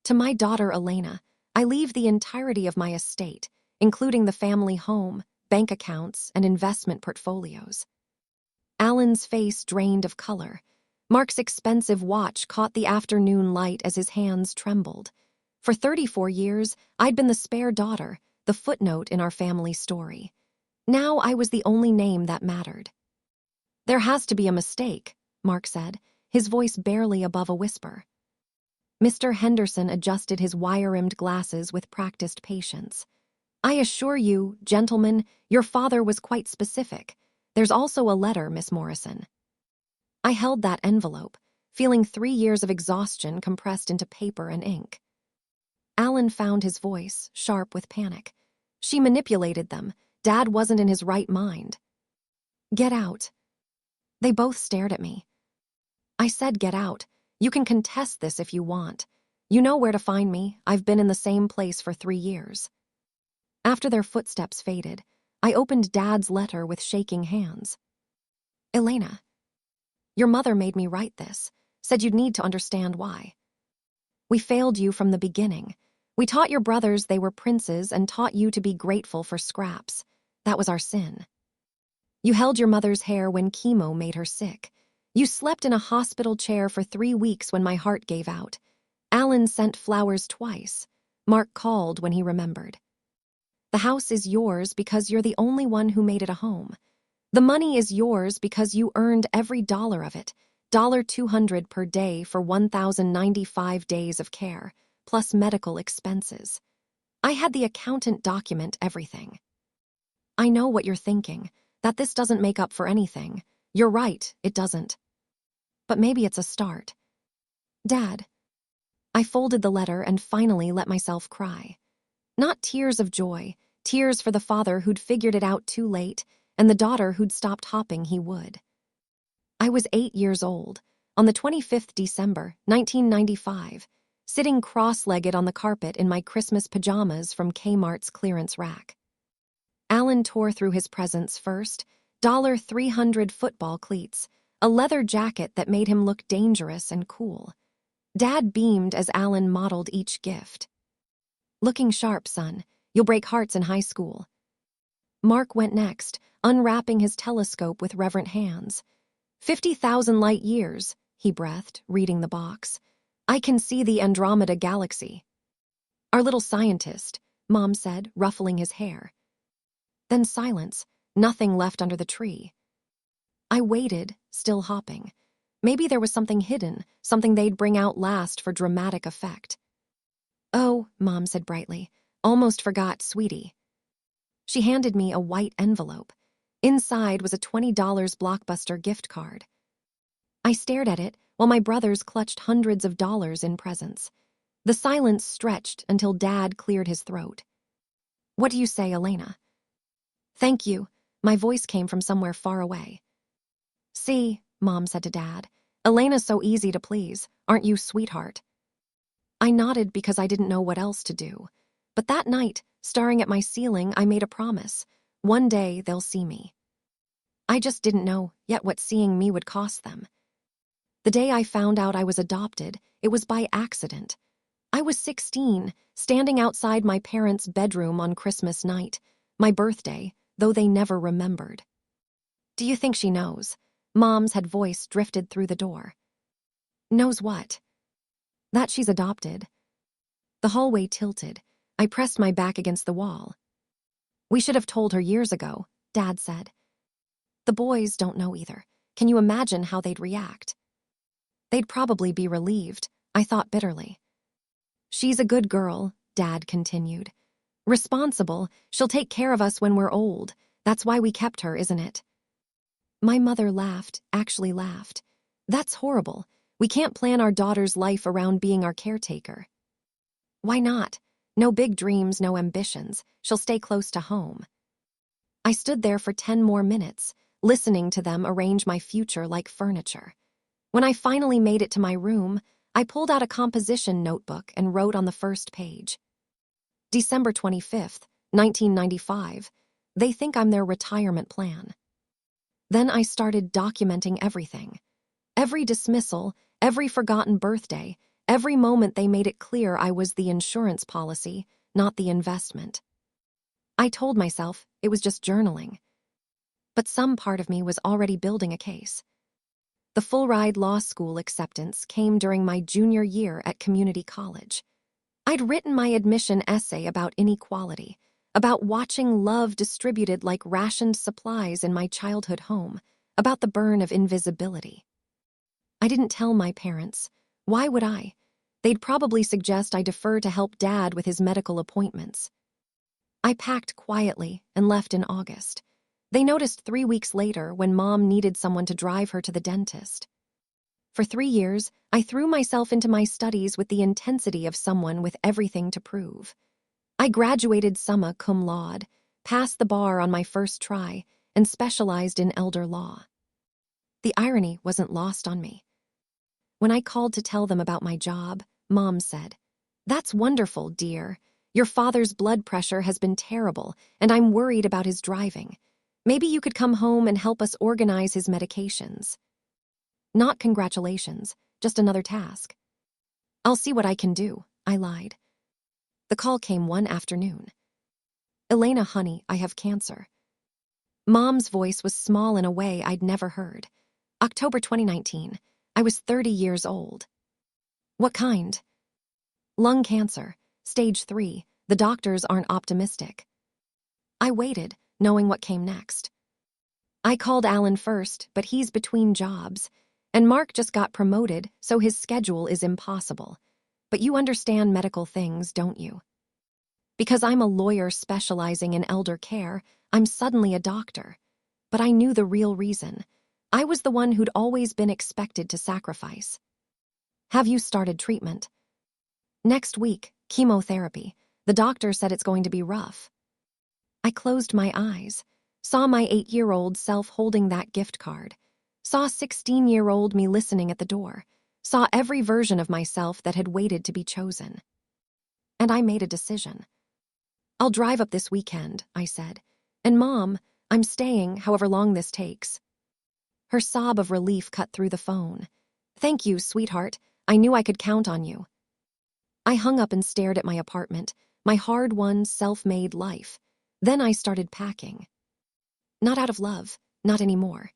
To my daughter Elena, I leave the entirety of my estate, including the family home, bank accounts, and investment portfolios. Alan's face drained of color. Mark's expensive watch caught the afternoon light as his hands trembled. For 34 years, I'd been the spare daughter, the footnote in our family story. Now I was the only name that mattered. "There has to be a mistake," Mark said, his voice barely above a whisper. Mr. Henderson adjusted his wire-rimmed glasses with practiced patience. "I assure you, gentlemen, your father was quite specific. There's also a letter, Miss Morrison." I held that envelope, feeling 3 years of exhaustion compressed into paper and ink. Alan found his voice, sharp with panic. "She manipulated them. Dad wasn't in his right mind." "Get out." They both stared at me. I said get out. "You can contest this if you want. You know where to find me. I've been in the same place for 3 years." After their footsteps faded, I opened Dad's letter with shaking hands. "Elena, your mother made me write this, said you'd need to understand why. We failed you from the beginning. We taught your brothers they were princes and taught you to be grateful for scraps. That was our sin. You held your mother's hair when chemo made her sick. You slept in a hospital chair for 3 weeks when my heart gave out. Alan sent flowers twice. Mark called when he remembered. The house is yours because you're the only one who made it a home. The money is yours because you earned every dollar of it, $200 per day for 1,095 days of care, plus medical expenses. I had the accountant document everything. I know what you're thinking, that this doesn't make up for anything. You're right, it doesn't. But maybe it's a start. Dad." I folded the letter and finally let myself cry. Not tears of joy, tears for the father who'd figured it out too late, and the daughter who'd stopped hoping he would. I was 8 years old, on the 25th December, 1995, sitting cross-legged on the carpet in my Christmas pajamas from Kmart's clearance rack. Alan tore through his presents first, $300 football cleats, a leather jacket that made him look dangerous and cool. Dad beamed as Alan modeled each gift. "Looking sharp, son. You'll break hearts in high school." Mark went next, unwrapping his telescope with reverent hands. 50,000 light years, he breathed, reading the box. "I can see the Andromeda galaxy." "Our little scientist," Mom said, ruffling his hair. Then silence, nothing left under the tree. I waited, still hopping. Maybe there was something hidden, something they'd bring out last for dramatic effect. "Oh," Mom said brightly, "almost forgot, sweetie." She handed me a white envelope. Inside was a $20 Blockbuster gift card. I stared at it while my brothers clutched hundreds of dollars in presents. The silence stretched until Dad cleared his throat. "What do you say, Elena?" "Thank you." My voice came from somewhere far away. "See," Mom said to Dad, "Elena's so easy to please. Aren't you, sweetheart?" I nodded because I didn't know what else to do. But that night, staring at my ceiling, I made a promise. One day they'll see me. I just didn't know yet what seeing me would cost them. The day I found out I was adopted, it was by accident. I was 16, standing outside my parents' bedroom on Christmas night, my birthday, though they never remembered. "Do you think she knows?" Mom's had voice drifted through the door. "Knows what?" "That she's adopted." The hallway tilted. I pressed my back against the wall. "We should have told her years ago," Dad said. "The boys don't know either. Can you imagine how they'd react?" "They'd probably be relieved," I thought bitterly. "She's a good girl," Dad continued. "Responsible. She'll take care of us when we're old. That's why we kept her, isn't it?" My mother laughed, actually laughed. "That's horrible. We can't plan our daughter's life around being our caretaker." "Why not? No big dreams, no ambitions. She'll stay close to home." I stood there for 10 more minutes, listening to them arrange my future like furniture. When I finally made it to my room, I pulled out a composition notebook and wrote on the first page. December 25th, 1995. They think I'm their retirement plan. Then I started documenting everything. Every dismissal, every forgotten birthday, Every moment they made it clear I was the insurance policy, not the investment. I told myself it was just journaling. But some part of me was already building a case. The full-ride law school acceptance came during my junior year at community college. I'd written my admission essay about inequality, about watching love distributed like rationed supplies in my childhood home, about the burn of invisibility. I didn't tell my parents. Why would I? They'd probably suggest I defer to help Dad with his medical appointments. I packed quietly and left in August. They noticed 3 weeks later when Mom needed someone to drive her to the dentist. For 3 years, I threw myself into my studies with the intensity of someone with everything to prove. I graduated summa cum laude, passed the bar on my first try, and specialized in elder law. The irony wasn't lost on me. When I called to tell them about my job, Mom said, "That's wonderful, dear. Your father's blood pressure has been terrible, and I'm worried about his driving. Maybe you could come home and help us organize his medications." Not congratulations, just another task. "I'll see what I can do," I lied. The call came one afternoon. "Elena, honey, I have cancer." Mom's voice was small in a way I'd never heard. October 2019. I was 30 years old. "What kind?" "Lung cancer, stage 3. The doctors aren't optimistic." I waited, knowing what came next. I called Alan first, but he's between jobs. And Mark just got promoted, so his schedule is impossible. But you understand medical things, don't you? Because I'm a lawyer specializing in elder care, I'm suddenly a doctor. But I knew the real reason. I was the one who'd always been expected to sacrifice. "Have you started treatment?" "Next week, chemotherapy. The doctor said it's going to be rough." I closed my eyes, saw my 8-year-old self holding that gift card, saw 16-year-old me listening at the door, saw every version of myself that had waited to be chosen. And I made a decision. "I'll drive up this weekend," I said. "And Mom, I'm staying however long this takes." Her sob of relief cut through the phone. "Thank you, sweetheart. I knew I could count on you." I hung up and stared at my apartment, my hard-won, self-made life. Then I started packing. Not out of love, not anymore.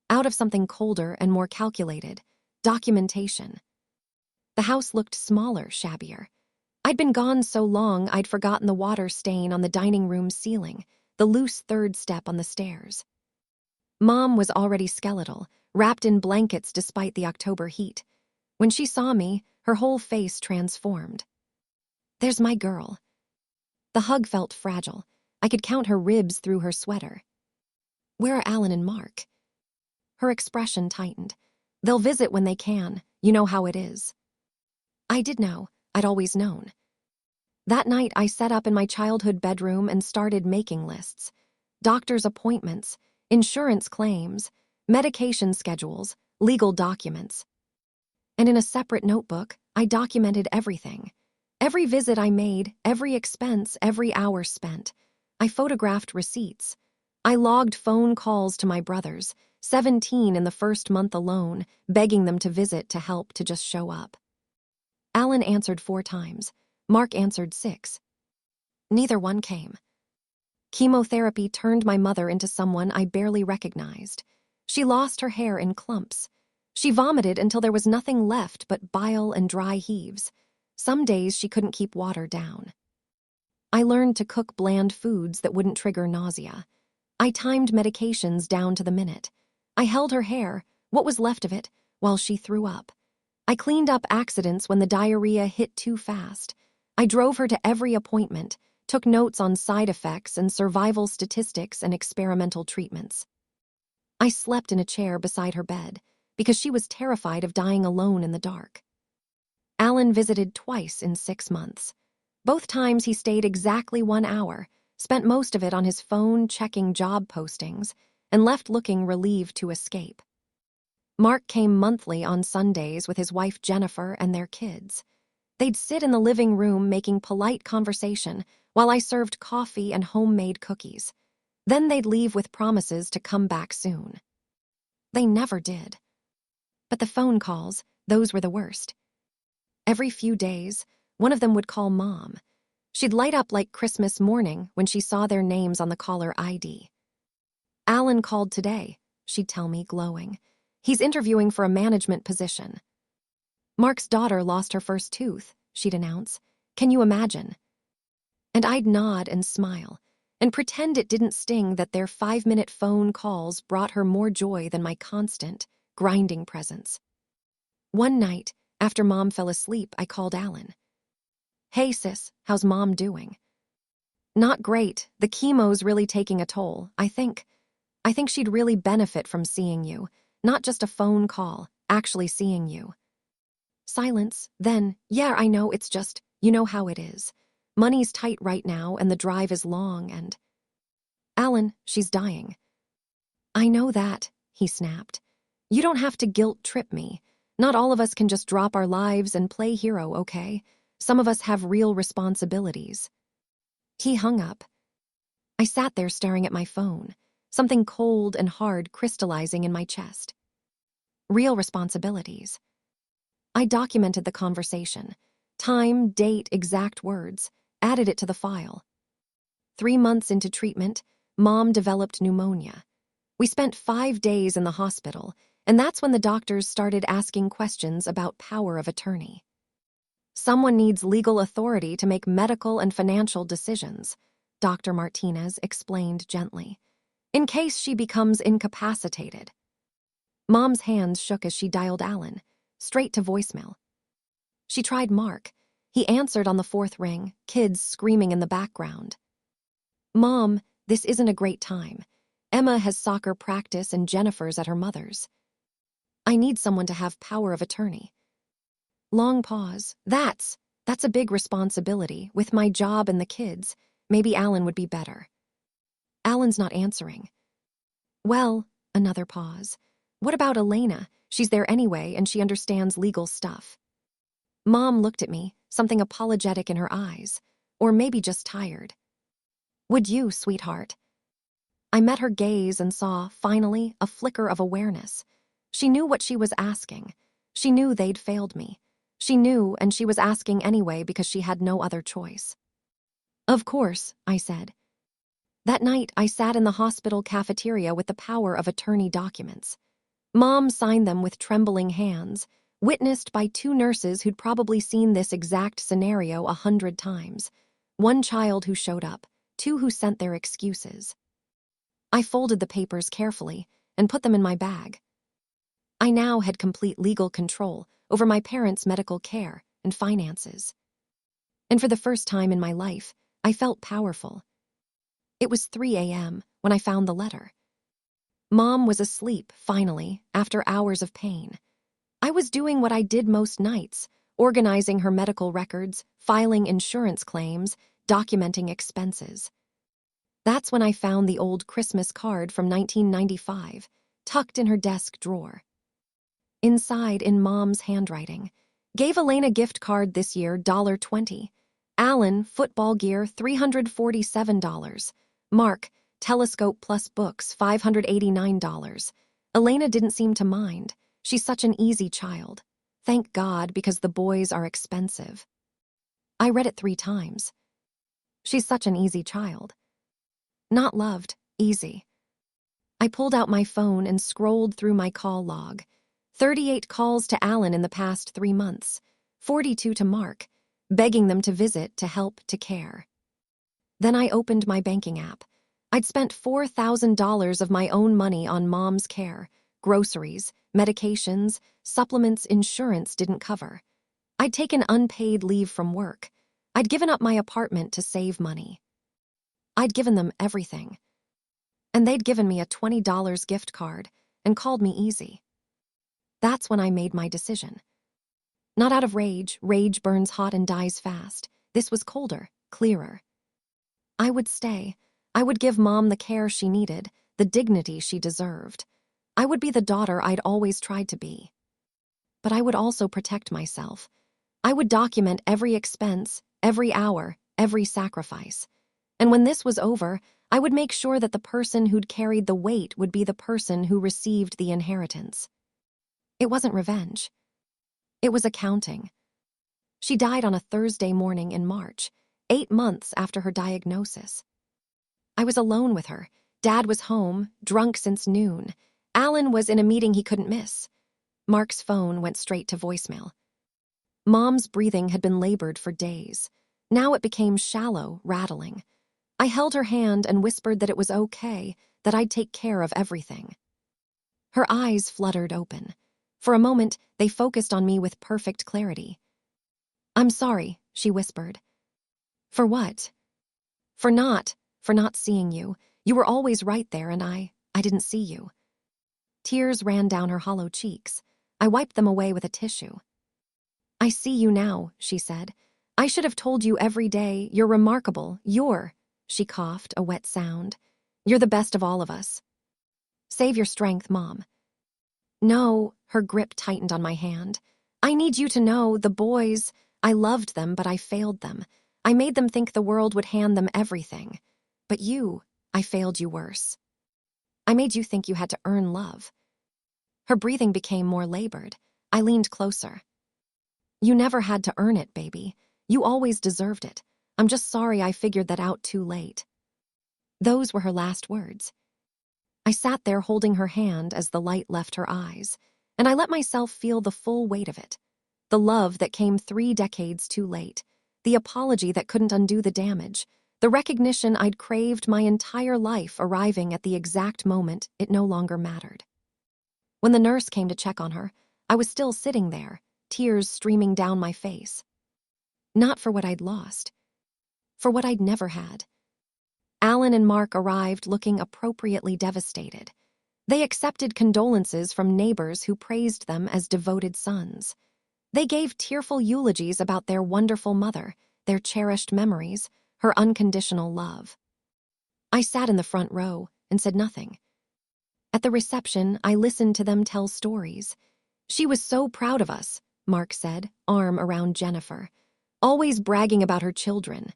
Out of something colder and more calculated, documentation. The house looked smaller, shabbier. I'd been gone so long I'd forgotten the water stain on the dining room ceiling, the loose third step on the stairs. Mom was already skeletal, wrapped in blankets despite the October heat. When she saw me, her whole face transformed. "There's my girl." The hug felt fragile. I could count her ribs through her sweater. "Where are Alan and Mark?" Her expression tightened. "They'll visit when they can. You know how it is." I did know. I'd always known. That night, I sat up in my childhood bedroom and started making lists. Doctor's appointments, insurance claims, medication schedules, legal documents. And in a separate notebook, I documented everything. Every visit I made, every expense, every hour spent. I photographed receipts. I logged phone calls to my brothers, 17 in the first month alone, begging them to visit, to help, to just show up. Alan answered 4 times. Mark answered 6. Neither one came. Chemotherapy turned my mother into someone I barely recognized. She lost her hair in clumps. She vomited until there was nothing left but bile and dry heaves. Some days she couldn't keep water down. I learned to cook bland foods that wouldn't trigger nausea. I timed medications down to the minute. I held her hair, what was left of it, while she threw up. I cleaned up accidents when the diarrhea hit too fast. I drove her to every appointment, took notes on side effects and survival statistics and experimental treatments. I slept in a chair beside her bed because she was terrified of dying alone in the dark. Alan visited twice in 6 months. Both times he stayed exactly 1 hour, spent most of it on his phone checking job postings, and left looking relieved to escape. Mark came monthly on Sundays with his wife Jennifer and their kids. They'd sit in the living room making polite conversation while I served coffee and homemade cookies. Then they'd leave with promises to come back soon. They never did. But the phone calls, those were the worst. Every few days, one of them would call Mom. She'd light up like Christmas morning when she saw their names on the caller ID. "Alan called today," she'd tell me, glowing. "He's interviewing for a management position." "Mark's daughter lost her first tooth," she'd announce. "Can you imagine?" And I'd nod and smile, and pretend it didn't sting that their 5-minute phone calls brought her more joy than my constant, grinding presence. One night, after Mom fell asleep, I called Alan. "Hey sis, how's Mom doing?" "Not great. The chemo's really taking a toll, I think. I think she'd really benefit from seeing you. Not just a phone call, actually seeing you." Silence. Then, "Yeah, I know, it's just, you know how it is. Money's tight right now and the drive is long and—" "Alan, she's dying." "I know that," he snapped. "You don't have to guilt trip me. Not all of us can just drop our lives and play hero, okay? Some of us have real responsibilities." He hung up. I sat there staring at my phone, something cold and hard crystallizing in my chest. Real responsibilities. I documented the conversation. Time, date, exact words. Added it to the file. 3 months into treatment, Mom developed pneumonia. We spent 5 days in the hospital, and that's when the doctors started asking questions about power of attorney. "Someone needs legal authority to make medical and financial decisions," Dr. Martinez explained gently, "in case she becomes incapacitated." Mom's hands shook as she dialed Alan, straight to voicemail. She tried Mark. He answered on the 4th ring, kids screaming in the background. "Mom, this isn't a great time. Emma has soccer practice and Jennifer's at her mother's. I need someone to have power of attorney." Long pause. That's a big responsibility. With my job and the kids, maybe Alan would be better." "Alan's not answering." "Well," another pause. "What about Elena? She's there anyway and she understands legal stuff." Mom looked at me, something apologetic in her eyes. Or maybe just tired. "Would you, sweetheart?" I met her gaze and saw, finally, a flicker of awareness. She knew what she was asking. She knew they'd failed me. She knew, and she was asking anyway because she had no other choice. "Of course," I said. That night, I sat in the hospital cafeteria with the power of attorney documents. Mom signed them with trembling hands, witnessed by 2 nurses who'd probably seen this exact scenario 100 times. 1 child who showed up, 2 who sent their excuses. I folded the papers carefully and put them in my bag. I now had complete legal control over my parents' medical care and finances. And for the first time in my life, I felt powerful. It was 3 a.m. when I found the letter. Mom was asleep, finally, after hours of pain. I was doing what I did most nights, organizing her medical records, filing insurance claims, documenting expenses. That's when I found the old Christmas card from 1995, tucked in her desk drawer. Inside, in Mom's handwriting, "Gave Elena gift card this year, $20. Alan, football gear, $347. Mark, telescope plus books, $589. Elena didn't seem to mind. She's such an easy child. Thank God, because the boys are expensive." I read it 3 times. She's such an easy child. Not loved, easy. I pulled out my phone and scrolled through my call log. 38 calls to Alan in the past 3 months, 42 to Mark, begging them to visit, to help, to care. Then I opened my banking app. I'd spent $4,000 of my own money on Mom's care, groceries, medications, supplements insurance didn't cover. I'd taken unpaid leave from work. I'd given up my apartment to save money. I'd given them everything. And they'd given me a $20 gift card and called me easy. That's when I made my decision. Not out of rage. Rage burns hot and dies fast. This was colder, clearer. I would stay. I would give Mom the care she needed, the dignity she deserved. I would be the daughter I'd always tried to be. But I would also protect myself. I would document every expense, every hour, every sacrifice. And when this was over, I would make sure that the person who'd carried the weight would be the person who received the inheritance. It wasn't revenge. It was accounting. She died on a Thursday morning in March, 8 months after her diagnosis. I was alone with her. Dad was home, drunk since noon. Alan was in a meeting he couldn't miss. Mark's phone went straight to voicemail. Mom's breathing had been labored for days. Now it became shallow, rattling. I held her hand and whispered that it was okay, that I'd take care of everything. Her eyes fluttered open. For a moment, they focused on me with perfect clarity. "I'm sorry," she whispered. "For what?" For not seeing you. You were always right there and I didn't see you." Tears ran down her hollow cheeks. I wiped them away with a tissue. "I see you now," she said. "I should have told you every day. You're remarkable. She coughed, a wet sound. "You're the best of all of us. Save your strength, Mom." "No," her grip tightened on my hand. "I need you to know, the boys, I loved them, but I failed them. I made them think the world would hand them everything. But you, I failed you worse. I made you think you had to earn love." Her breathing became more labored. I leaned closer. "You never had to earn it, baby. You always deserved it. I'm just sorry I figured that out too late." Those were her last words. I sat there holding her hand as the light left her eyes, and I let myself feel the full weight of it. The love that came 3 decades too late, the apology that couldn't undo the damage, the recognition I'd craved my entire life arriving at the exact moment it no longer mattered. When the nurse came to check on her, I was still sitting there, tears streaming down my face. Not for what I'd lost, for what I'd never had. Alan and Mark arrived looking appropriately devastated. They accepted condolences from neighbors who praised them as devoted sons. They gave tearful eulogies about their wonderful mother, their cherished memories, her unconditional love. I sat in the front row and said nothing. At the reception, I listened to them tell stories. "She was so proud of us," Mark said, arm around Jennifer, "always bragging about her children."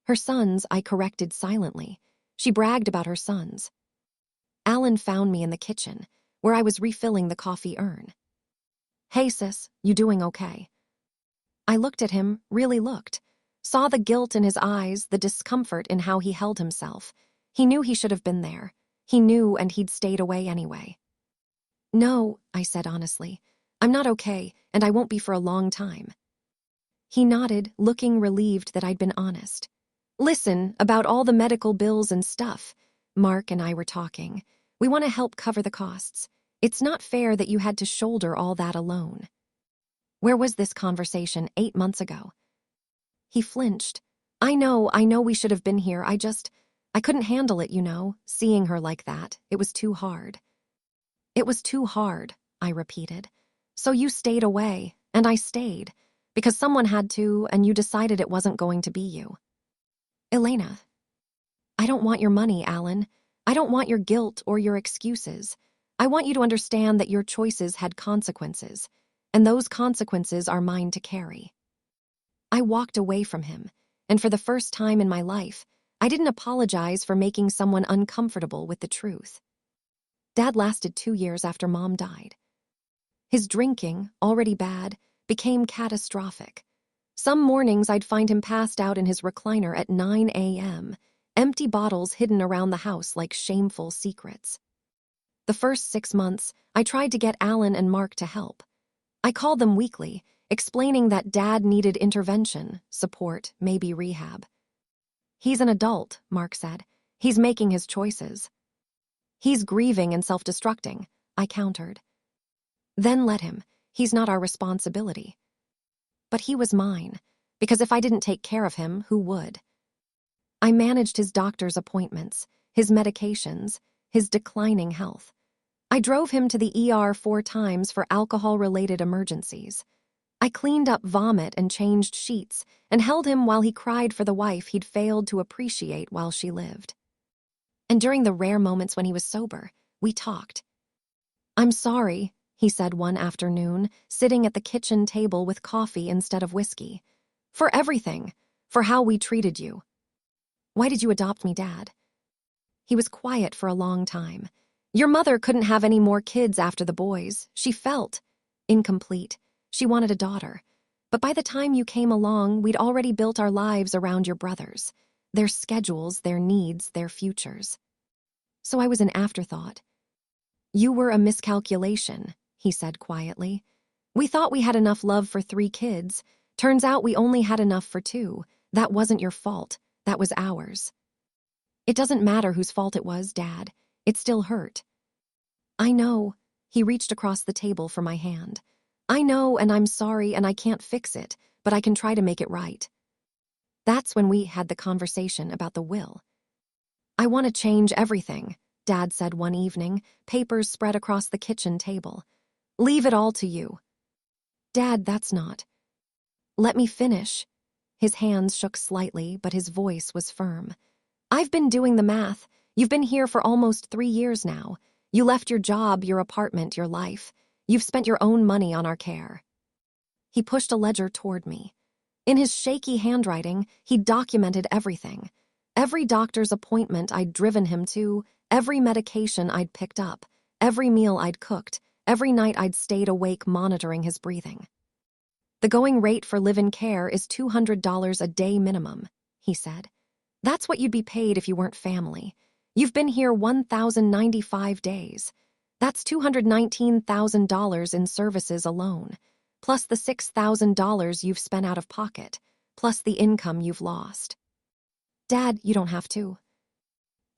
"Her sons," I corrected silently. She bragged about her sons. Alan found me in the kitchen, where I was refilling the coffee urn. "Hey, sis, you doing okay?" I looked at him, really looked. Saw the guilt in his eyes, the discomfort in how he held himself. He knew he should have been there. He knew, and he'd stayed away anyway. "No," I said honestly. "I'm not okay, and I won't be for a long time." He nodded, looking relieved that I'd been honest. "Listen, about all the medical bills and stuff. Mark and I were talking. We want to help cover the costs. It's not fair that you had to shoulder all that alone." Where was this conversation 8 months ago? He flinched. I know we should have been here. I couldn't handle it, seeing her like that. It was too hard." "It was too hard," I repeated. "So you stayed away, and I stayed, because someone had to, and you decided it wasn't going to be you." "Elena, I don't want your money, Alan. I don't want your guilt or your excuses. I want you to understand that your choices had consequences, and those consequences are mine to carry." I walked away from him, and for the first time in my life, I didn't apologize for making someone uncomfortable with the truth. Dad lasted 2 years after Mom died. His drinking, already bad, became catastrophic. Some mornings I'd find him passed out in his recliner at 9 a.m., empty bottles hidden around the house like shameful secrets. The first 6 months, I tried to get Alan and Mark to help. I called them weekly, explaining that Dad needed intervention, support, maybe rehab. "He's an adult," Mark said. "He's making his choices." "He's grieving and self-destructing," I countered. "Then let him. He's not our responsibility." But he was mine, because if I didn't take care of him, who would? I managed his doctor's appointments, his medications, his declining health. I drove him to the ER 4 times for alcohol-related emergencies. I cleaned up vomit and changed sheets and held him while he cried for the wife he'd failed to appreciate while she lived. And during the rare moments when he was sober, we talked. "I'm sorry," he said one afternoon, sitting at the kitchen table with coffee instead of whiskey. "For everything, for how we treated you." "Why did you adopt me, Dad?" He was quiet for a long time. "Your mother couldn't have any more kids after the boys. She felt incomplete. She wanted a daughter. But by the time you came along, we'd already built our lives around your brothers, their schedules, their needs, their futures. So I was an afterthought. You were a miscalculation, he said quietly. We thought we had enough love for 3 kids. Turns out we only had enough for 2. That wasn't your fault. That was ours. It doesn't matter whose fault it was, Dad. It still hurt. I know. He reached across the table for my hand. I know, and I'm sorry, and I can't fix it, but I can try to make it right. That's when we had the conversation about the will. I want to change everything, Dad said one evening, papers spread across the kitchen table. Leave it all to you. Dad, that's not. Let me finish. His hands shook slightly, but his voice was firm. I've been doing the math. You've been here for almost 3 years now. You left your job, your apartment, your life. You've spent your own money on our care. He pushed a ledger toward me. In his shaky handwriting, he documented everything. Every doctor's appointment I'd driven him to, every medication I'd picked up, every meal I'd cooked, every night I'd stayed awake monitoring his breathing. The going rate for live-in care is $200 a day minimum, he said. That's what you'd be paid if you weren't family. You've been here 1,095 days. That's $219,000 in services alone, plus the $6,000 you've spent out of pocket, plus the income you've lost. Dad, you don't have to.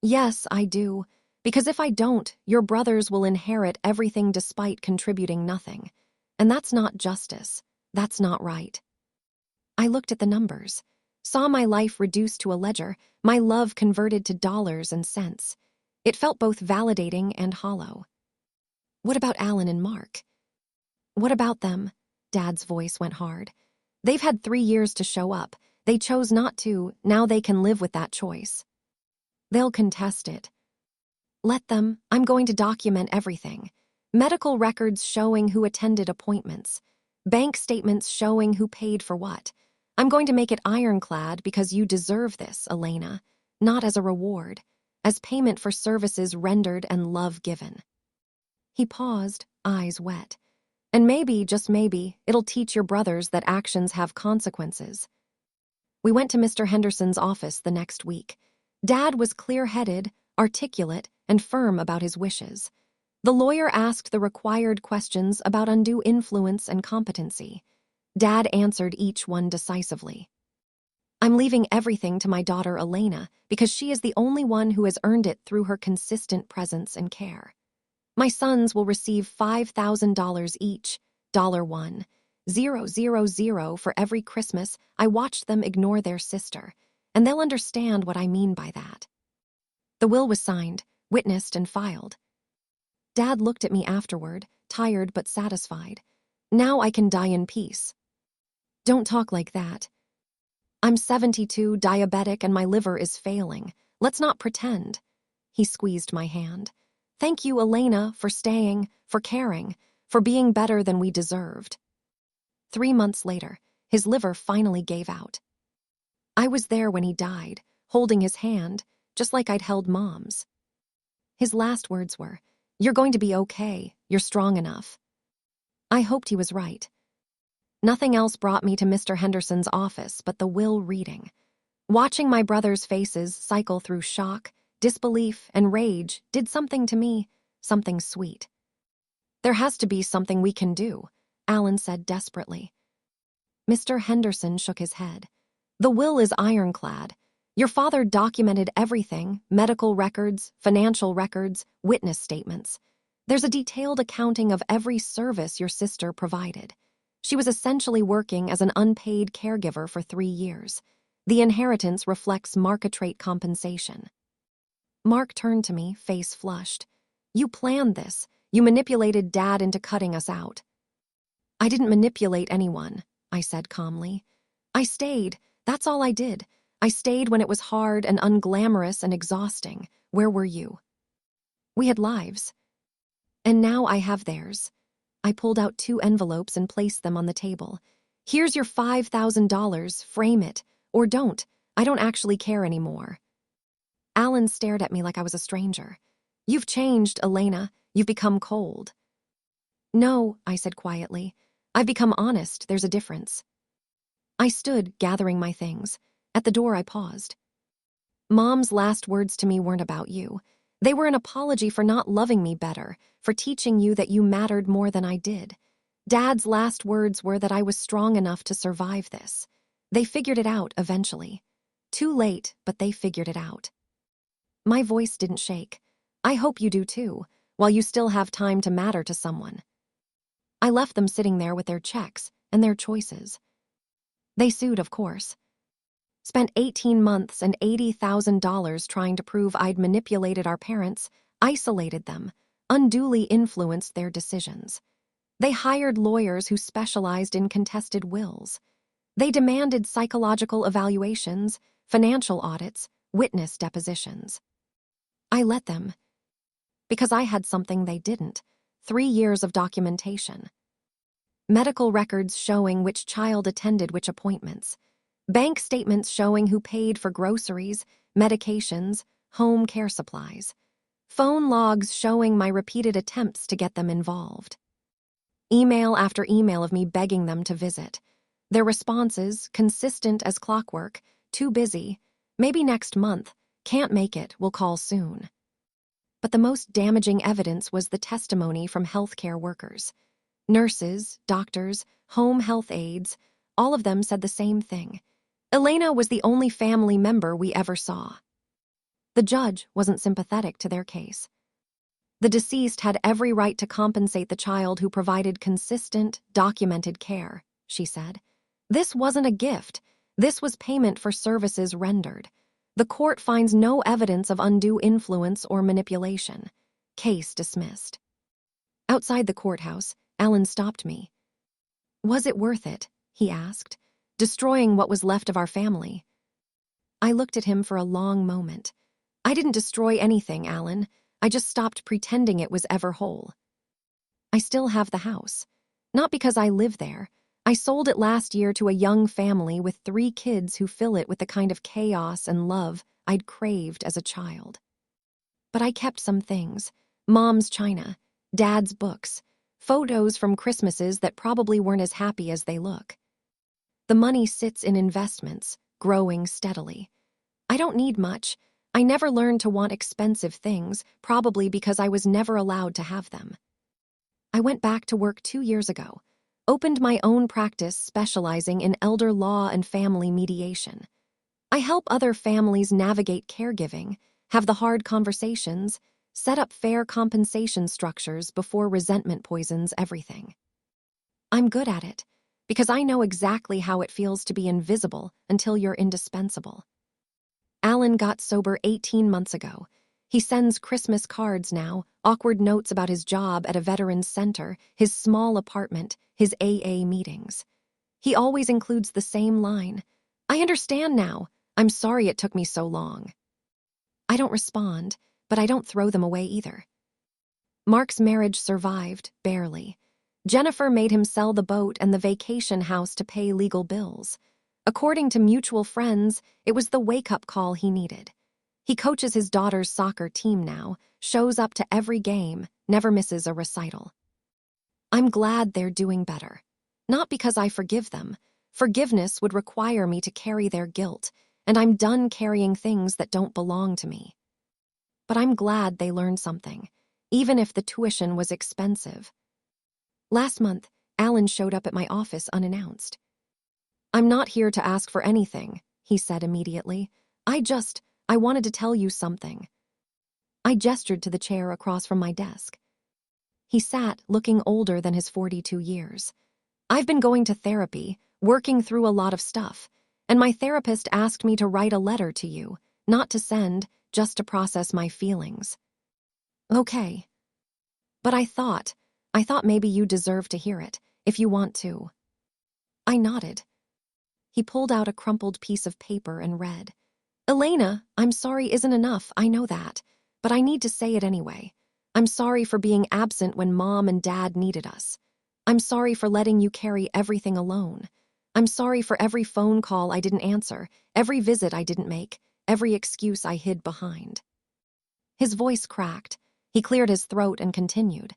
Yes, I do, because if I don't, your brothers will inherit everything despite contributing nothing. And that's not justice. That's not right. I looked at the numbers, saw my life reduced to a ledger, my love converted to dollars and cents. It felt both validating and hollow. What about Alan and Mark? What about them? Dad's voice went hard. They've had 3 years to show up. They chose not to. Now they can live with that choice. They'll contest it. Let them. I'm going to document everything. Medical records showing who attended appointments. Bank statements showing who paid for what. I'm going to make it ironclad because you deserve this, Elena. Not as a reward. As payment for services rendered and love given. He paused, eyes wet. And maybe, just maybe, it'll teach your brothers that actions have consequences. We went to Mr. Henderson's office the next week. Dad was clear-headed, articulate, and firm about his wishes. The lawyer asked the required questions about undue influence and competency. Dad answered each one decisively. I'm leaving everything to my daughter Elena because she is the only one who has earned it through her consistent presence and care. My sons will receive $5,000 each, $1,000 for every Christmas I watched them ignore their sister, and they'll understand what I mean by that. The will was signed, witnessed, and filed. Dad looked at me afterward, tired but satisfied. Now I can die in peace. Don't talk like that. I'm 72, diabetic, and my liver is failing. Let's not pretend. He squeezed my hand. Thank you, Elena, for staying, for caring, for being better than we deserved. 3 months later, his liver finally gave out. I was there when he died, holding his hand, just like I'd held Mom's. His last words were, "You're going to be okay. You're strong enough." I hoped he was right. Nothing else brought me to Mr. Henderson's office but the will reading. Watching my brothers' faces cycle through shock, disbelief, and rage did something to me, something sweet. There has to be something we can do, Alan said desperately. Mr. Henderson shook his head. The will is ironclad. Your father documented everything, medical records, financial records, witness statements. There's a detailed accounting of every service your sister provided. She was essentially working as an unpaid caregiver for 3 years. The inheritance reflects market-rate compensation. Mark turned to me, face flushed. You planned this. You manipulated Dad into cutting us out. I didn't manipulate anyone, I said calmly. I stayed. That's all I did. I stayed when it was hard and unglamorous and exhausting. Where were you? We had lives. And now I have theirs. I pulled out 2 envelopes and placed them on the table. Here's your $5,000. Frame it. Or don't. I don't actually care anymore. Alan stared at me like I was a stranger. You've changed, Elena. You've become cold. No, I said quietly. I've become honest. There's a difference. I stood, gathering my things. At the door, I paused. Mom's last words to me weren't about you. They were an apology for not loving me better, for teaching you that you mattered more than I did. Dad's last words were that I was strong enough to survive this. They figured it out eventually. Too late, but they figured it out. My voice didn't shake. I hope you do too, while you still have time to matter to someone. I left them sitting there with their checks and their choices. They sued, of course. Spent 18 months and $80,000 trying to prove I'd manipulated our parents, isolated them, unduly influenced their decisions. They hired lawyers who specialized in contested wills. They demanded psychological evaluations, financial audits, witness depositions. I let them, because I had something they didn't: 3 years of documentation. Medical records showing which child attended which appointments. Bank statements showing who paid for groceries, medications, home care supplies. Phone logs showing my repeated attempts to get them involved. Email after email of me begging them to visit. Their responses, consistent as clockwork: too busy, maybe next month, can't make it, we'll call soon. But the most damaging evidence was the testimony from healthcare workers. Nurses, doctors, home health aides, all of them said the same thing. Elena was the only family member we ever saw. The judge wasn't sympathetic to their case. The deceased had every right to compensate the child who provided consistent, documented care, she said. This wasn't a gift. This was payment for services rendered. The court finds no evidence of undue influence or manipulation. Case dismissed. Outside the courthouse, Alan stopped me. Was it worth it? He asked. Destroying what was left of our family. I looked at him for a long moment. I didn't destroy anything, Alan. I just stopped pretending it was ever whole. I still have the house. Not because I live there. I sold it last year to a young family with 3 kids who fill it with the kind of chaos and love I'd craved as a child. But I kept some things. Mom's china, Dad's books, photos from Christmases that probably weren't as happy as they look. The money sits in investments, growing steadily. I don't need much. I never learned to want expensive things, probably because I was never allowed to have them. I went back to work 2 years ago, opened my own practice specializing in elder law and family mediation. I help other families navigate caregiving, have the hard conversations, set up fair compensation structures before resentment poisons everything. I'm good at it, because I know exactly how it feels to be invisible until you're indispensable. Alan got sober 18 months ago. He sends Christmas cards now, awkward notes about his job at a veterans center, his small apartment, his AA meetings. He always includes the same line: I understand now. I'm sorry it took me so long. I don't respond, but I don't throw them away either. Mark's marriage survived, barely. Jennifer made him sell the boat and the vacation house to pay legal bills. According to mutual friends, it was the wake-up call he needed. He coaches his daughter's soccer team now, shows up to every game, never misses a recital. I'm glad they're doing better. Not because I forgive them. Forgiveness would require me to carry their guilt, and I'm done carrying things that don't belong to me. But I'm glad they learned something, even if the tuition was expensive. Last month, Alan showed up at my office unannounced. I'm not here to ask for anything, he said immediately. I wanted to tell you something. I gestured to the chair across from my desk. He sat, looking older than his 42 years. I've been going to therapy, working through a lot of stuff, and my therapist asked me to write a letter to you, not to send, just to process my feelings. Okay. But I thought maybe you deserve to hear it, if you want to. I nodded. He pulled out a crumpled piece of paper and read. Elena, I'm sorry isn't enough, I know that, but I need to say it anyway. I'm sorry for being absent when Mom and Dad needed us. I'm sorry for letting you carry everything alone. I'm sorry for every phone call I didn't answer, every visit I didn't make, every excuse I hid behind. His voice cracked. He cleared his throat and continued.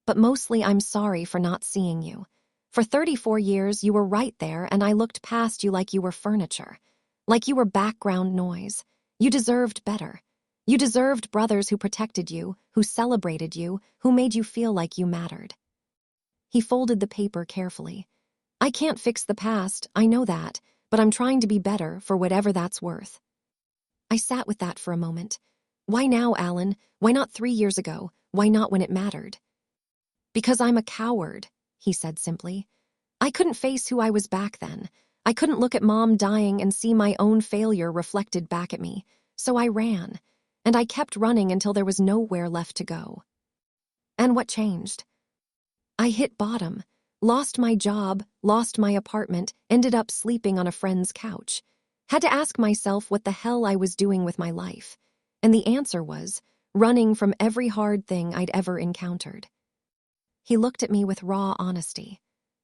But mostly I'm sorry for not seeing you, For 34 years, you were right there, and I looked past you like you were furniture, like you were background noise. You deserved better. You deserved brothers who protected you, who celebrated you, who made you feel like you mattered. He folded the paper carefully. I can't fix the past, I know that, but I'm trying to be better for whatever that's worth. I sat with that for a moment. Why now, Alan? Why not 3 years ago? Why not when it mattered? Because I'm a coward, he said simply. I couldn't face who I was back then. I couldn't look at Mom dying and see my own failure reflected back at me. So I ran. And I kept running until there was nowhere left to go. And what changed? I hit bottom, lost my job, lost my apartment, ended up sleeping on a friend's couch. Had to ask myself what the hell I was doing with my life. And the answer was, running from every hard thing I'd ever encountered. He looked at me with raw honesty.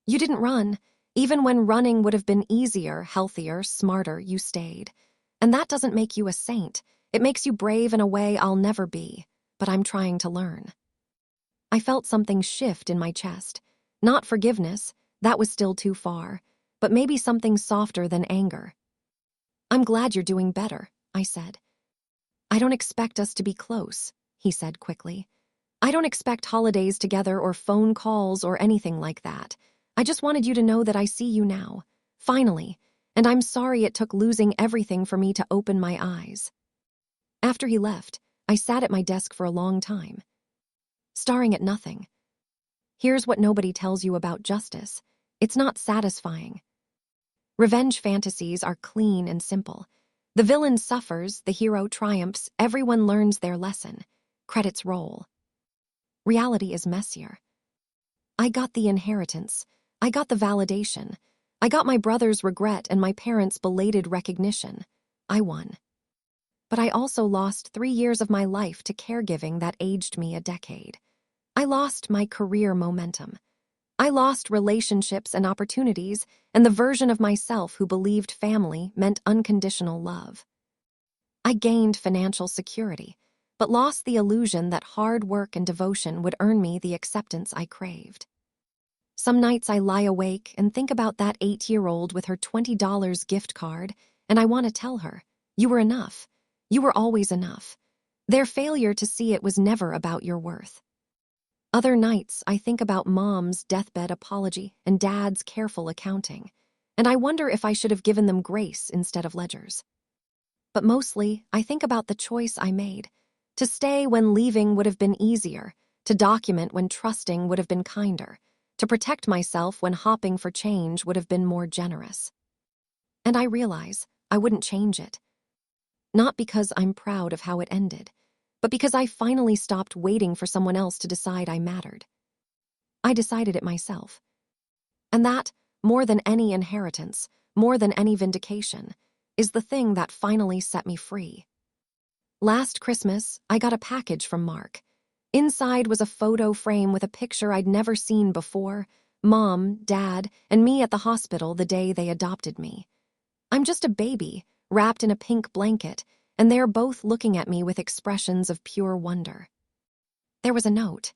You didn't run. Even when running would have been easier, healthier, smarter, you stayed. And that doesn't make you a saint. It makes you brave in a way I'll never be. But I'm trying to learn. I felt something shift in my chest. Not forgiveness, that was still too far. But maybe something softer than anger. I'm glad you're doing better, I said. I don't expect us to be close, he said quickly. I don't expect holidays together or phone calls or anything like that. I just wanted you to know that I see you now. Finally. And I'm sorry it took losing everything for me to open my eyes. After he left, I sat at my desk for a long time, staring at nothing. Here's what nobody tells you about justice. It's not satisfying. Revenge fantasies are clean and simple. The villain suffers, the hero triumphs, everyone learns their lesson. Credits roll. Reality is messier. I got the inheritance. I got the validation. I got my brother's regret and my parents' belated recognition. I won. But I also lost 3 years of my life to caregiving that aged me a decade. I lost my career momentum. I lost relationships and opportunities and the version of myself who believed family meant unconditional love. I gained financial security, but lost the illusion that hard work and devotion would earn me the acceptance I craved. Some nights I lie awake and think about that 8-year-old with her $20 gift card, and I want to tell her, you were enough. You were always enough. Their failure to see it was never about your worth. Other nights I think about Mom's deathbed apology and Dad's careful accounting, and I wonder if I should have given them grace instead of ledgers. But mostly, I think about the choice I made, to stay when leaving would have been easier, to document when trusting would have been kinder, to protect myself when hopping for change would have been more generous. And I realize I wouldn't change it. Not because I'm proud of how it ended, but because I finally stopped waiting for someone else to decide I mattered. I decided it myself. And that, more than any inheritance, more than any vindication, is the thing that finally set me free. Last Christmas, I got a package from Mark. Inside was a photo frame with a picture I'd never seen before, Mom, Dad, and me at the hospital the day they adopted me. I'm just a baby, wrapped in a pink blanket, and they're both looking at me with expressions of pure wonder. There was a note.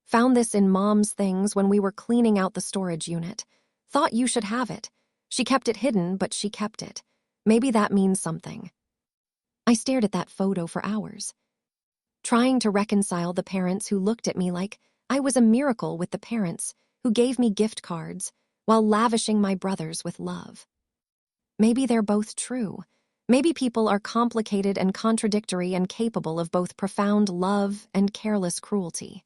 Found this in Mom's things when we were cleaning out the storage unit. Thought you should have it. She kept it hidden, but she kept it. Maybe that means something. I stared at that photo for hours, trying to reconcile the parents who looked at me like I was a miracle with the parents who gave me gift cards while lavishing my brothers with love. Maybe they're both true. Maybe people are complicated and contradictory and capable of both profound love and careless cruelty.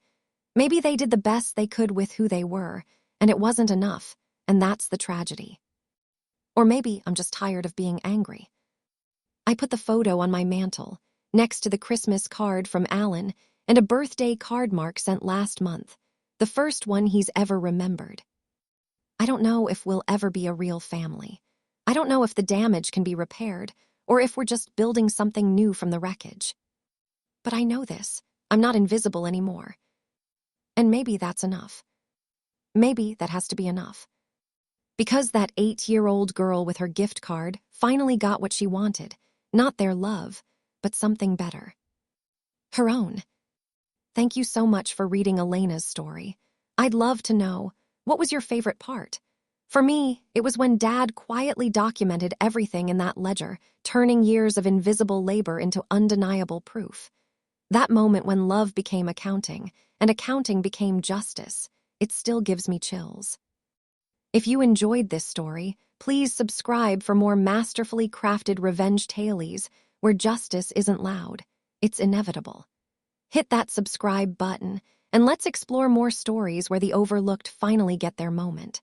Maybe they did the best they could with who they were, and it wasn't enough, and that's the tragedy. Or maybe I'm just tired of being angry. I put the photo on my mantle, next to the Christmas card from Alan and a birthday card Mark sent last month, the first one he's ever remembered. I don't know if we'll ever be a real family. I don't know if the damage can be repaired, or if we're just building something new from the wreckage. But I know this. I'm not invisible anymore. And maybe that's enough. Maybe that has to be enough. Because that 8-year-old girl with her gift card finally got what she wanted, not their love, but something better. Her own. Thank you so much for reading Elena's story. I'd love to know, What was your favorite part? For me, it was when Dad quietly documented everything in that ledger, turning years of invisible labor into undeniable proof. That moment when love became accounting, and accounting became justice, it still gives me chills. If you enjoyed this story, please subscribe for more masterfully crafted revenge tales where justice isn't loud, it's inevitable. Hit that subscribe button, and let's explore more stories where the overlooked finally get their moment.